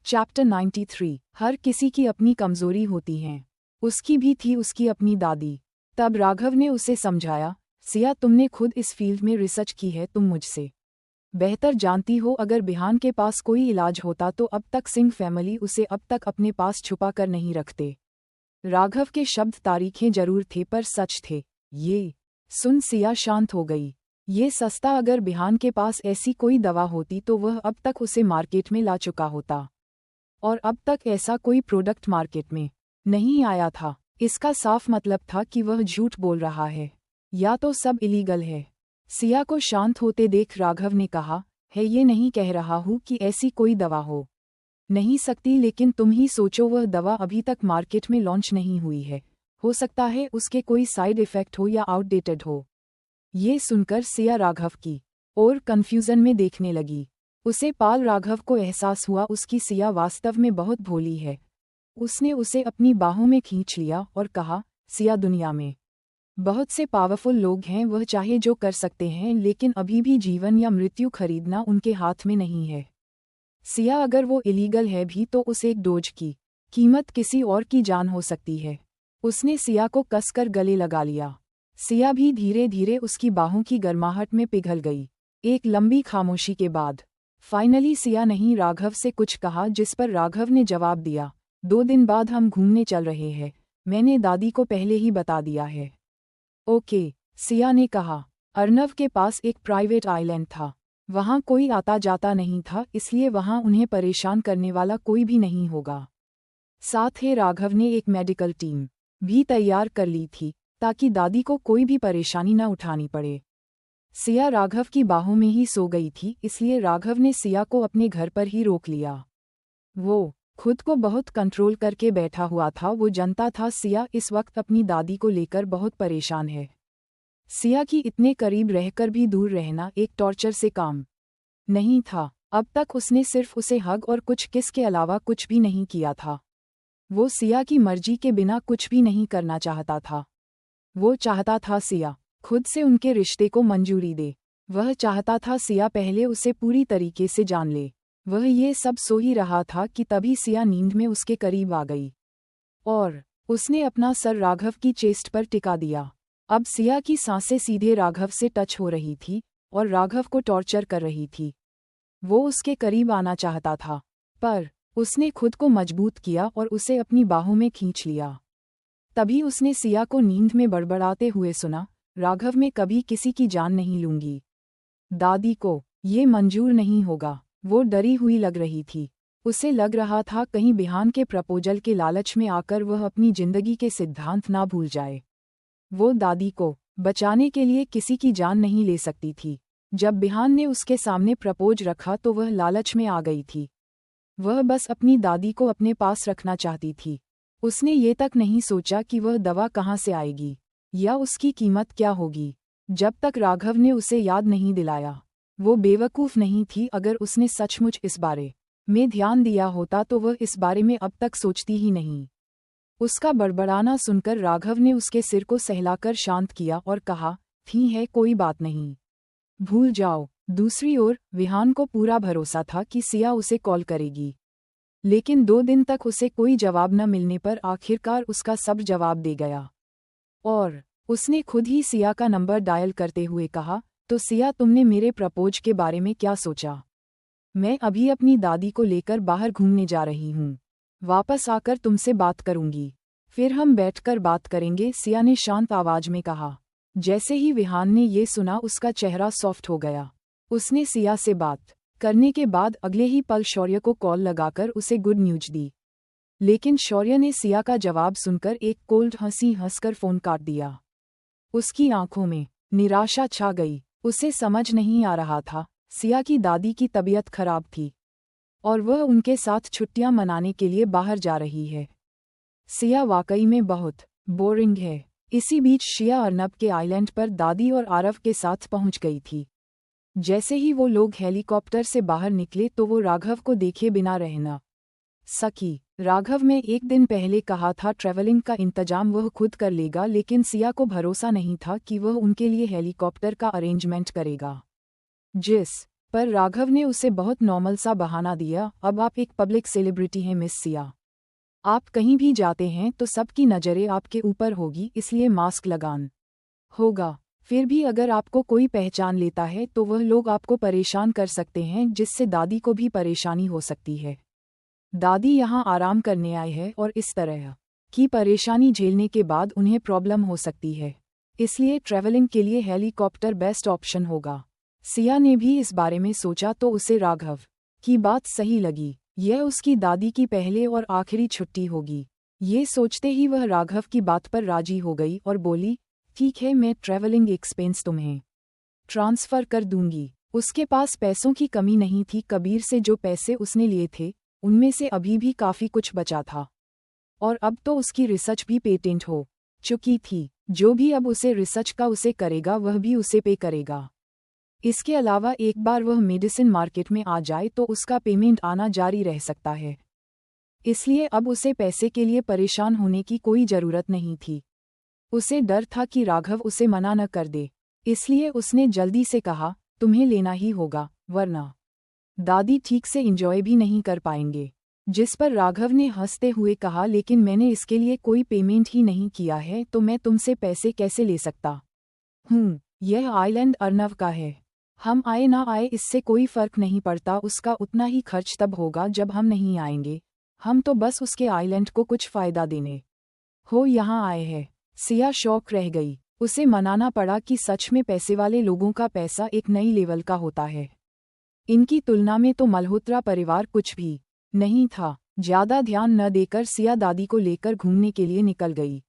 Chapter 93। हर किसी की अपनी कमजोरी होती है। उसकी भी थी उसकी अपनी दादी। तब राघव ने उसे समझाया, सिया तुमने खुद इस फील्ड में रिसर्च की है, तुम मुझसे बेहतर जानती हो। अगर बिहान के पास कोई इलाज होता तो अब तक सिंह फैमिली उसे अब तक अपने पास छुपा कर नहीं रखते। राघव के शब्द तारीखें जरूर थे पर सच थे। ये सुन सिया शांत हो गई। ये सस्ता, अगर बिहान के पास ऐसी कोई दवा होती तो वह अब तक उसे मार्केट में ला चुका होता, और अब तक ऐसा कोई प्रोडक्ट मार्केट में नहीं आया था। इसका साफ मतलब था कि वह झूठ बोल रहा है, या तो सब इलीगल है। सिया को शांत होते देख राघव ने कहा, है ये नहीं कह रहा हूँ कि ऐसी कोई दवा हो नहीं सकती, लेकिन तुम ही सोचो, वह दवा अभी तक मार्केट में लॉन्च नहीं हुई है। हो सकता है उसके कोई साइड इफेक्ट हो या आउटडेटेड हो। ये सुनकर सिया राघव की और कंफ्यूजन में देखने लगी। उसे पाल राघव को एहसास हुआ उसकी सिया वास्तव में बहुत भोली है। उसने उसे अपनी बाहों में खींच लिया और कहा, सिया दुनिया में बहुत से पावरफुल लोग हैं, वह चाहे जो कर सकते हैं, लेकिन अभी भी जीवन या मृत्यु खरीदना उनके हाथ में नहीं है। सिया अगर वो इलीगल है भी तो उस एक डोज की कीमत किसी और की जान हो सकती है। उसने सिया को कसकर गले लगा लिया। सिया भी धीरे धीरे उसकी बाहों की गर्माहट में पिघल गई। एक लंबी खामोशी के बाद फाइनली सिया नहीं राघव से कुछ कहा, जिस पर राघव ने जवाब दिया, 2 दिन बाद हम घूमने चल रहे हैं, मैंने दादी को पहले ही बता दिया है। ओके, सिया ने कहा। अर्नव के पास एक प्राइवेट आइलैंड था, वहाँ कोई आता जाता नहीं था, इसलिए वहाँ उन्हें परेशान करने वाला कोई भी नहीं होगा। साथ ही राघव ने एक मेडिकल टीम भी तैयार कर ली थी ताकि दादी को कोई भी परेशानी न उठानी पड़े। सिया राघव की बाहों में ही सो गई थी, इसलिए राघव ने सिया को अपने घर पर ही रोक लिया। वो खुद को बहुत कंट्रोल करके बैठा हुआ था। वो जानता था सिया इस वक्त अपनी दादी को लेकर बहुत परेशान है। सिया की इतने करीब रहकर भी दूर रहना एक टॉर्चर से काम नहीं था। अब तक उसने सिर्फ उसे हग और कुछ किस के अलावा कुछ भी नहीं किया था। वो सिया की मर्जी के बिना कुछ भी नहीं करना चाहता था। वो चाहता था सिया खुद से उनके रिश्ते को मंजूरी दे। वह चाहता था सिया पहले उसे पूरी तरीके से जान ले। वह ये सब सो ही रहा था कि तभी सिया नींद में उसके करीब आ गई और उसने अपना सर राघव की चेस्ट पर टिका दिया। अब सिया की सांसें सीधे राघव से टच हो रही थी और राघव को टॉर्चर कर रही थी। वो उसके करीब आना चाहता था, पर उसने खुद को मजबूत किया और उसे अपनी बाहों में खींच लिया। तभी उसने सिया को नींद में बड़बड़ाते हुए सुना, राघव मैं कभी किसी की जान नहीं लूंगी। दादी को ये मंजूर नहीं होगा। वो डरी हुई लग रही थी। उसे लग रहा था कहीं बिहान के प्रपोजल के लालच में आकर वह अपनी जिंदगी के सिद्धांत ना भूल जाए। वो दादी को बचाने के लिए किसी की जान नहीं ले सकती थी। जब बिहान ने उसके सामने प्रपोज रखा तो वह लालच में आ गई थी। वह बस अपनी दादी को अपने पास रखना चाहती थी। उसने ये तक नहीं सोचा कि वह दवा कहाँ से आएगी या उसकी कीमत क्या होगी। जब तक राघव ने उसे याद नहीं दिलाया, वो बेवकूफ़ नहीं थी। अगर उसने सचमुच इस बारे में ध्यान दिया होता तो वह इस बारे में अब तक सोचती ही नहीं। उसका बड़बड़ाना सुनकर राघव ने उसके सिर को सहलाकर शांत किया और कहा, ठीक है, कोई बात नहीं, भूल जाओ। दूसरी ओर विहान को पूरा भरोसा था कि सिया उसे कॉल करेगी, लेकिन 2 दिन तक उसे कोई जवाब न मिलने पर आखिरकार उसका सब जवाब दे गया और उसने खुद ही सिया का नंबर डायल करते हुए कहा, तो सिया तुमने मेरे प्रपोज के बारे में क्या सोचा? मैं अभी अपनी दादी को लेकर बाहर घूमने जा रही हूँ, वापस आकर तुमसे बात करूंगी, फिर हम बैठकर बात करेंगे, सिया ने शांत आवाज में कहा। जैसे ही विहान ने ये सुना उसका चेहरा सॉफ्ट हो गया। उसने सिया से बात करने के बाद अगले ही पल शौर्य को कॉल लगाकर उसे गुड न्यूज दी, लेकिन शौर्य ने सिया का जवाब सुनकर एक कोल्ड हंसी हंसकर फोन काट दिया। उसकी आंखों में निराशा छा गई। उसे समझ नहीं आ रहा था, सिया की दादी की तबीयत खराब थी और वह उनके साथ छुट्टियां मनाने के लिए बाहर जा रही है। सिया वाकई में बहुत बोरिंग है। इसी बीच शिया अर्नब के आइलैंड पर दादी और आरव के साथ पहुंच गई थी। जैसे ही वो लोग हेलीकॉप्टर से बाहर निकले तो वो राघव को देखे बिना रह न सकी। राघव में एक दिन पहले कहा था ट्रैवलिंग का इंतजाम वह खुद कर लेगा, लेकिन सिया को भरोसा नहीं था कि वह उनके लिए हेलीकॉप्टर का अरेंजमेंट करेगा। जिस पर राघव ने उसे बहुत नॉर्मल सा बहाना दिया, अब आप एक पब्लिक सेलिब्रिटी हैं मिस सिया। आप कहीं भी जाते हैं तो सबकी नज़रें आपके ऊपर होगी, इसलिए मास्क लगान होगा। फिर भी अगर आपको कोई पहचान लेता है तो वह लोग आपको परेशान कर सकते हैं, जिससे दादी को भी परेशानी हो सकती है। दादी यहाँ आराम करने आए हैं और इस तरह की परेशानी झेलने के बाद उन्हें प्रॉब्लम हो सकती है, इसलिए ट्रैवलिंग के लिए हेलीकॉप्टर बेस्ट ऑप्शन होगा। सिया ने भी इस बारे में सोचा तो उसे राघव की बात सही लगी। यह उसकी दादी की पहले और आखिरी छुट्टी होगी। ये सोचते ही वह राघव की बात पर राजी हो गई और बोली, ठीक है, मैं ट्रैवलिंग एक्सपेंस तुम्हें ट्रांसफ़र कर दूंगी। उसके पास पैसों की कमी नहीं थी। कबीर से जो पैसे उसने लिए थे उनमें से अभी भी काफ़ी कुछ बचा था, और अब तो उसकी रिसर्च भी पेटेंट हो चुकी थी। जो भी अब उसे रिसर्च का उसे करेगा वह भी उसे पे करेगा। इसके अलावा एक बार वह मेडिसिन मार्केट में आ जाए तो उसका पेमेंट आना जारी रह सकता है, इसलिए अब उसे पैसे के लिए परेशान होने की कोई ज़रूरत नहीं थी। उसे डर था कि राघव उसे मना न कर दे, इसलिए उसने जल्दी से कहा, तुम्हें लेना ही होगा, वरना दादी ठीक से एंजॉय भी नहीं कर पाएंगे। जिस पर राघव ने हंसते हुए कहा, लेकिन मैंने इसके लिए कोई पेमेंट ही नहीं किया है तो मैं तुमसे पैसे कैसे ले सकता हूँ। यह आइलैंड अर्नव का है। हम आए ना आए इससे कोई फर्क नहीं पड़ता, उसका उतना ही खर्च तब होगा जब हम नहीं आएंगे। हम तो बस उसके आइलैंड को कुछ फ़ायदा देने हो यहाँ आए हैं। सिया शौक रह गई। उसे मनाना पड़ा कि सच में पैसे वाले लोगों का पैसा एक नई लेवल का होता है। इनकी तुलना में तो मल्होत्रा परिवार कुछ भी नहीं था। ज्यादा ध्यान न देकर सिया दादी को लेकर घूमने के लिए निकल गई,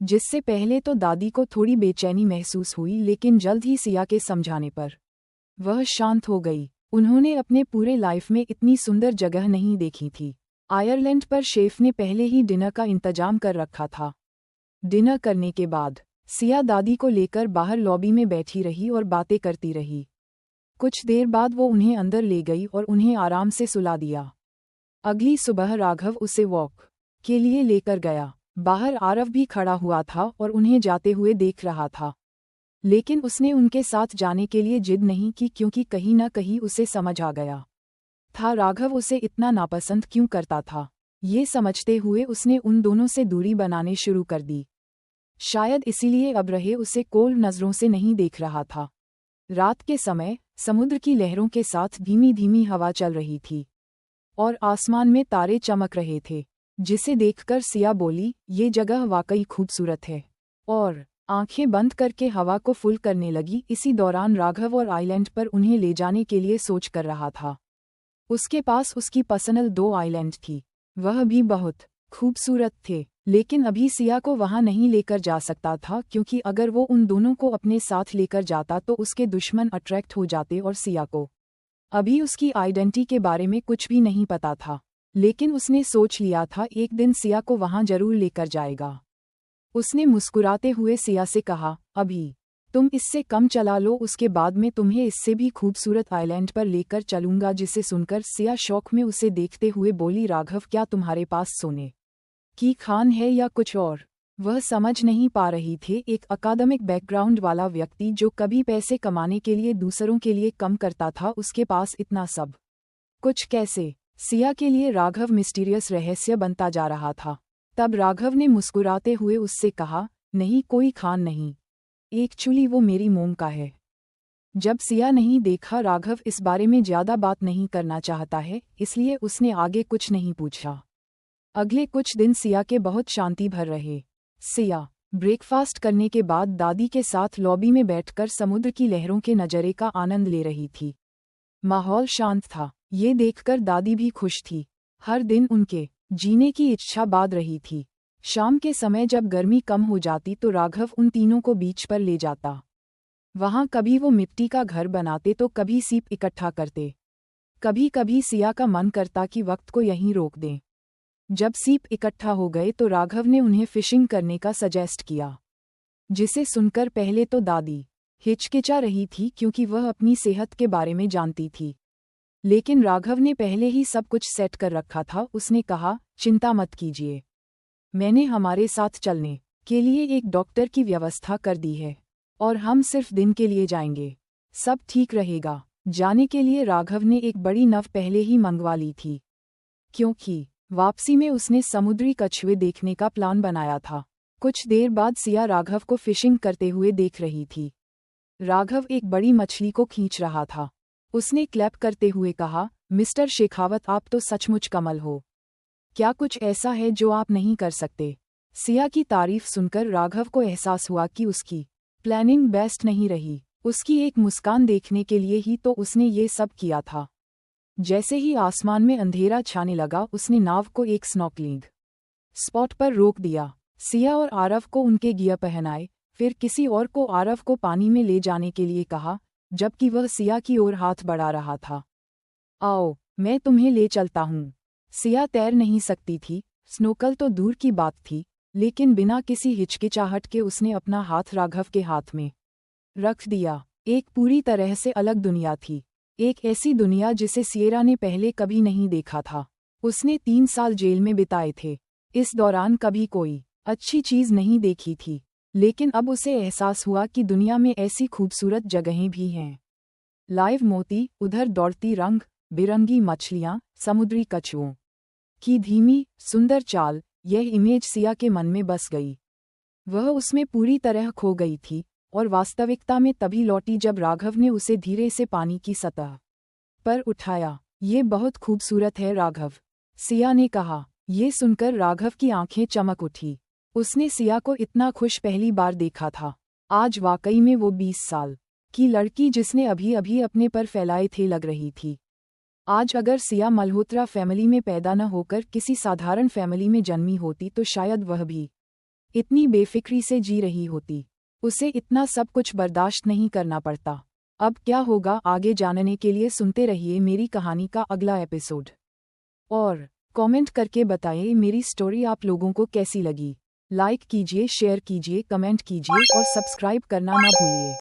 जिससे पहले तो दादी को थोड़ी बेचैनी महसूस हुई, लेकिन जल्द ही सिया के समझाने पर वह शांत हो गई। उन्होंने अपने पूरे लाइफ में इतनी सुंदर जगह नहीं देखी थी। आयरलैंड पर शेफ ने पहले ही डिनर का इंतजाम कर रखा था। डिनर करने के बाद सिया दादी को लेकर बाहर लॉबी में बैठी रही और बातें करती रही। कुछ देर बाद वो उन्हें अंदर ले गई और उन्हें आराम से सुला दिया। अगली सुबह राघव उसे वॉक के लिए लेकर गया। बाहर आरव भी खड़ा हुआ था और उन्हें जाते हुए देख रहा था, लेकिन उसने उनके साथ जाने के लिए जिद नहीं की, क्योंकि कहीं न कहीं उसे समझ आ गया था राघव उसे इतना नापसंद क्यों करता था। ये समझते हुए उसने उन दोनों से दूरी बनाने शुरू कर दी। शायद इसीलिए अब रहे उसे कोल्ड नज़रों से नहीं देख रहा था। रात के समय समुद्र की लहरों के साथ धीमी धीमी हवा चल रही थी और आसमान में तारे चमक रहे थे, जिसे देखकर सिया बोली, ये जगह वाकई खूबसूरत है, और आंखें बंद करके हवा को फुल करने लगी। इसी दौरान राघव और आइलैंड पर उन्हें ले जाने के लिए सोच कर रहा था। उसके पास उसकी पर्सनल 2 आइलैंड थी, वह भी बहुत खूबसूरत थे, लेकिन अभी सिया को वहां नहीं लेकर जा सकता था, क्योंकि अगर वो उन दोनों को अपने साथ लेकर जाता तो उसके दुश्मन अट्रैक्ट हो जाते और सिया को अभी उसकी आइडेंटिटी के बारे में कुछ भी नहीं पता था। लेकिन उसने सोच लिया था एक दिन सिया को वहां जरूर लेकर जाएगा। उसने मुस्कुराते हुए सिया से कहा, अभी तुम इससे कम चला लो, उसके बाद में तुम्हें इससे भी खूबसूरत आइलैंड पर लेकर चलूंगा। जिसे सुनकर सिया शौक में उसे देखते हुए बोली, राघव, क्या तुम्हारे पास सोने की खान है या कुछ और? वह समझ नहीं पा रही थी। एक अकादमिक बैकग्राउंड वाला व्यक्ति जो कभी पैसे कमाने के लिए दूसरों के लिए कम करता था, उसके पास इतना सब कुछ कैसे? सिया के लिए राघव मिस्टीरियस रहस्य बनता जा रहा था। तब राघव ने मुस्कुराते हुए उससे कहा, नहीं, कोई खान नहीं, एक्चुअली वो मेरी मोम का है। जब सिया नहीं देखा राघव इस बारे में ज्यादा बात नहीं करना चाहता है, इसलिए उसने आगे कुछ नहीं पूछा। अगले कुछ दिन सिया के बहुत शांति भर रहे। सिया ब्रेकफास्ट करने के बाद दादी के साथ लॉबी में बैठकर समुद्र की लहरों के नज़ारे का आनंद ले रही थी। माहौल शांत था, ये देखकर दादी भी खुश थी। हर दिन उनके जीने की इच्छा बाध रही थी। शाम के समय जब गर्मी कम हो जाती तो राघव उन तीनों को बीच पर ले जाता। वहाँ कभी वो मिट्टी का घर बनाते तो कभी सीप इकट्ठा करते। कभी कभी सिया का मन करता कि वक्त को यहीं रोक दें। जब सीप इकट्ठा हो गए तो राघव ने उन्हें फिशिंग करने का सजेस्ट किया, जिसे सुनकर पहले तो दादी हिचकिचा रही थी, क्योंकि वह अपनी सेहत के बारे में जानती थी। लेकिन राघव ने पहले ही सब कुछ सेट कर रखा था। उसने कहा, चिंता मत कीजिए, मैंने हमारे साथ चलने के लिए एक डॉक्टर की व्यवस्था कर दी है, और हम सिर्फ दिन के लिए जाएंगे, सब ठीक रहेगा। जाने के लिए राघव ने एक बड़ी नव पहले ही मंगवा ली थी, क्योंकि वापसी में उसने समुद्री कछुए देखने का प्लान बनाया था। कुछ देर बाद सिया राघव को फिशिंग करते हुए देख रही थी। राघव एक बड़ी मछली को खींच रहा था। उसने क्लैप करते हुए कहा, मिस्टर शेखावत, आप तो सचमुच कमाल हो। क्या कुछ ऐसा है जो आप नहीं कर सकते? सिया की तारीफ सुनकर राघव को एहसास हुआ कि उसकी प्लानिंग बेस्ट नहीं रही। उसकी एक मुस्कान देखने के लिए ही तो उसने ये सब किया था। जैसे ही आसमान में अंधेरा छाने लगा, उसने नाव को एक स्नॉर्कलिंग स्पॉट पर रोक दिया। सिया और आरव को उनके गियर पहनाए, फिर किसी और को आरव को पानी में ले जाने के लिए कहा, जबकि वह सिया की ओर हाथ बढ़ा रहा था। आओ, मैं तुम्हें ले चलता हूँ। सिया तैर नहीं सकती थी, स्नोकल तो दूर की बात थी, लेकिन बिना किसी हिचकिचाहट के उसने अपना हाथ राघव के हाथ में रख दिया। एक पूरी तरह से अलग दुनिया थी, एक ऐसी दुनिया जिसे सिएरा ने पहले कभी नहीं देखा था। उसने 3 साल जेल में बिताए थे, इस दौरान कभी कोई अच्छी चीज नहीं देखी थी, लेकिन अब उसे एहसास हुआ कि दुनिया में ऐसी खूबसूरत जगहें भी हैं। लाइव मोती, उधर दौड़ती रंग बिरंगी मछलियां, समुद्री कछुओं की धीमी सुंदर चाल, यह इमेज सिया के मन में बस गई। वह उसमें पूरी तरह खो गई थी, और वास्तविकता में तभी लौटी जब राघव ने उसे धीरे से पानी की सतह पर उठाया। ये बहुत खूबसूरत है राघव, सिया ने कहा। ये सुनकर राघव की आंखें चमक उठी। उसने सिया को इतना खुश पहली बार देखा था। आज वाकई में वो 20 साल की लड़की जिसने अभी अभी अपने पर फैलाए थे लग रही थी। आज अगर सिया मल्होत्रा फैमिली में पैदा न होकर किसी साधारण फैमिली में जन्मी होती तो शायद वह भी इतनी बेफिक्री से जी रही होती। उसे इतना सब कुछ बर्दाश्त नहीं करना पड़ता। अब क्या होगा आगे जानने के लिए सुनते रहिए मेरी कहानी का अगला एपिसोड, और कमेंट करके बताइए मेरी स्टोरी आप लोगों को कैसी लगी। लाइक कीजिए, शेयर कीजिए, कमेंट कीजिए और सब्सक्राइब करना ना भूलिए।